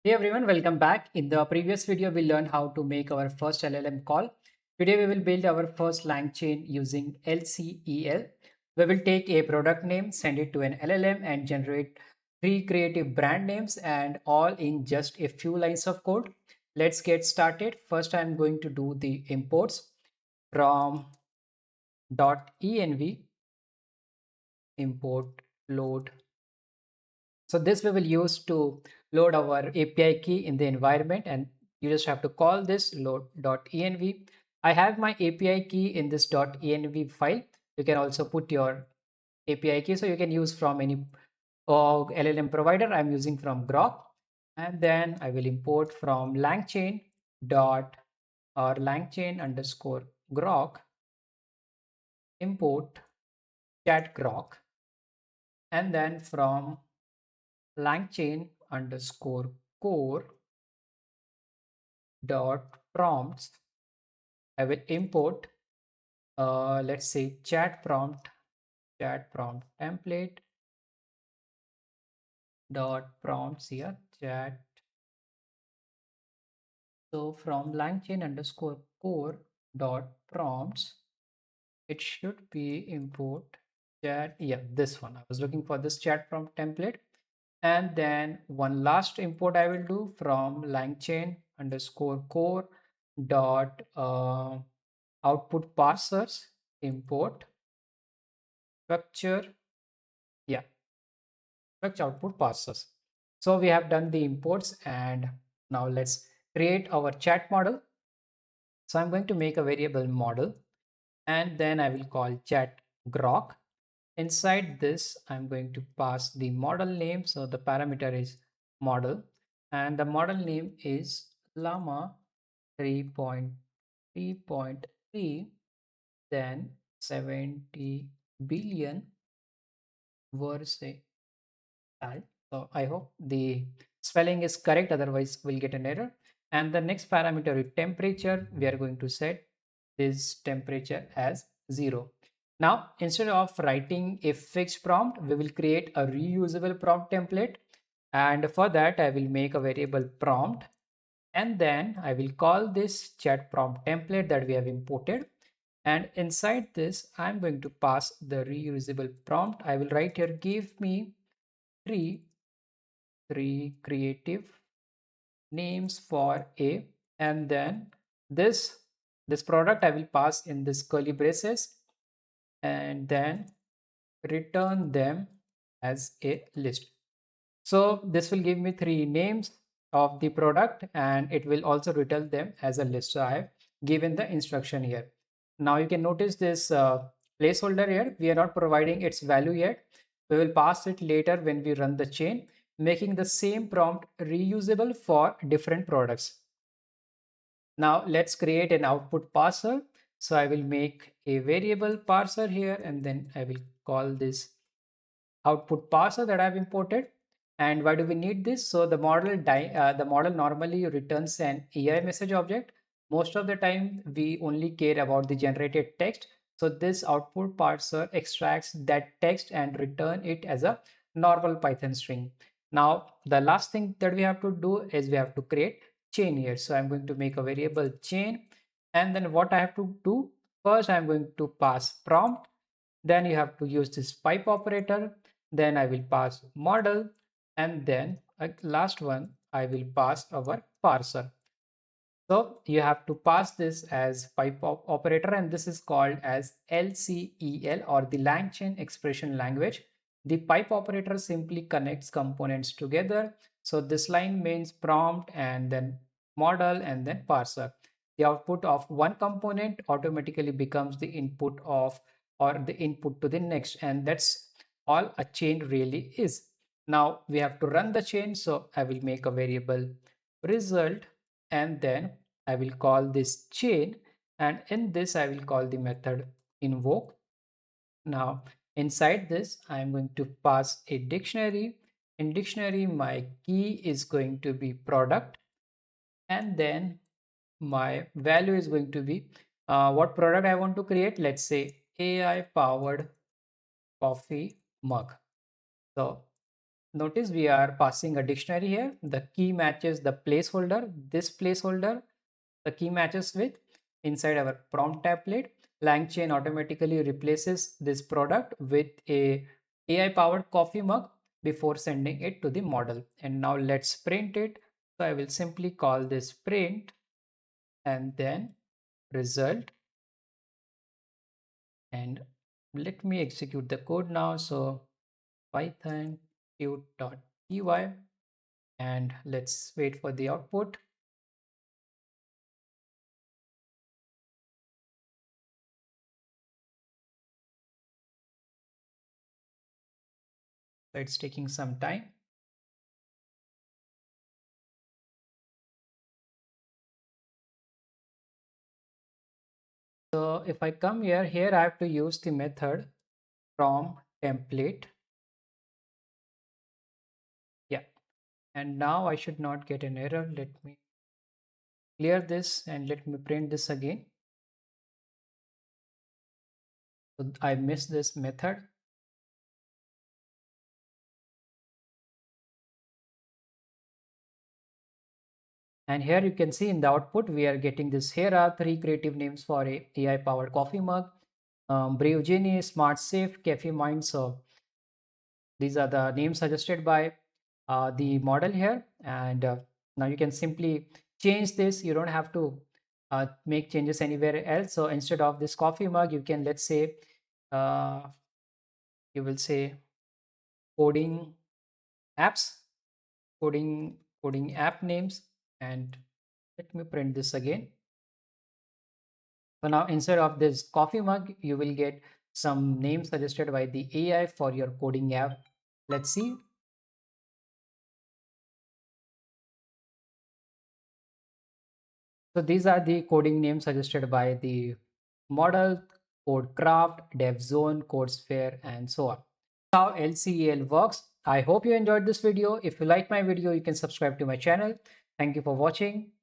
Hey everyone, welcome back. In the previous video, we learned how to make our first LLM call. Today, we will build our first LangChain using LCEL. We will take a product name, send it to an LLM and generate three creative brand names and all in just a few lines of code. Let's get started. First, I'm going to do the imports from .env import load. So this we will use to load our API key in the environment, and you just have to call this load.env. I have my API key in this .env file. You can also put your API key, so you can use from any LLM provider. I'm using from Grok, and then I will import from LangChain dot or LangChain underscore Grok import chat Grok, and then from LangChain underscore core dot prompts, I will import, let's say chat prompt template dot prompts here chat. So from LangChain underscore core dot prompts, it should be import chat. Yeah, this one. I was looking for this chat prompt template. And then one last import I will do from LangChain underscore core dot output parsers import structure. Yeah, structure output parsers. So we have done the imports, and now let's create our chat model. So I'm going to make a variable model, and then I will call chat grok. Inside this, I'm going to pass the model name. So the parameter is model, and the model name is llama 3.3.3, then 70 billion versatile. So I hope the spelling is correct, otherwise we'll get an error. And the next parameter is temperature. We are going to set this temperature as 0. Now, instead of writing a fixed prompt, we will create a reusable prompt template. And for that, I will make a variable prompt. And then I will call this chat prompt template that we have imported. And inside this, I'm going to pass the reusable prompt. I will write here, give me three creative names for a, and then this this product I will pass in this curly braces, and then return them as a list. So this will give me three names of the product, and it will also return them as a list. So I have given the instruction here. Now you can notice this placeholder here. We are not providing its value yet. We will pass it later when we run the chain, making the same prompt reusable for different products. Now let's create an output parser. So I will make a variable parser here, and then I will call this output parser that I've imported. And why do we need this? So the model normally returns an AI message object. Most of the time, we only care about the generated text. So this output parser extracts that text and return it as a normal Python string. Now, the last thing that we have to do is we have to create chain here. So I'm going to make a variable chain. And then what I have to do, first I'm going to pass prompt. Then you have to use this pipe operator. Then I will pass model, and then last one I will pass our parser. So you have to pass this as pipe operator, and this is called as LCEL, or the LangChain expression language. The pipe operator simply connects components together. So this line means prompt and then model and then parser. The output of one component automatically becomes the input of, or the input to the next, and that's all a chain really is. Now we have to run the chain. So I will make a variable result, and then I will call this chain, and in this I will call the method invoke. Now inside this I am going to pass a dictionary. In dictionary my key is going to be product, and then my value is going to be what product I want to create. Let's say AI powered coffee mug. So notice we are passing a dictionary here. The key matches the placeholder. This placeholder, the key matches with inside our prompt template. LangChain automatically replaces this product with a AI powered coffee mug before sending it to the model. And now let's print it. So I will simply call this print and then result, and let me execute the code now. So python qt.py, and let's wait for the output. So it's taking some time. So if I come here I have to use the method prompt template. Yeah, and now I should not get an error. Let me clear this and let me print this again. So I missed this method. And here you can see in the output, we are getting this. Here are 3 creative names for a AI powered coffee mug. Brave Genie, Smart Safe, Cafe Mind. So these are the names suggested by the model here. And now you can simply change this. You don't have to make changes anywhere else. So instead of this coffee mug, you can, let's say, uh, you will say coding apps, coding app names. And let me print this again. So now instead of this coffee mug, you will get some names suggested by the AI for your coding app. Let's see. So these are the coding names suggested by the model: CodeCraft, DevZone, CodeSphere, and so on. How LCEL works. I hope you enjoyed this video. If you like my video, you can subscribe to my channel. Thank you for watching.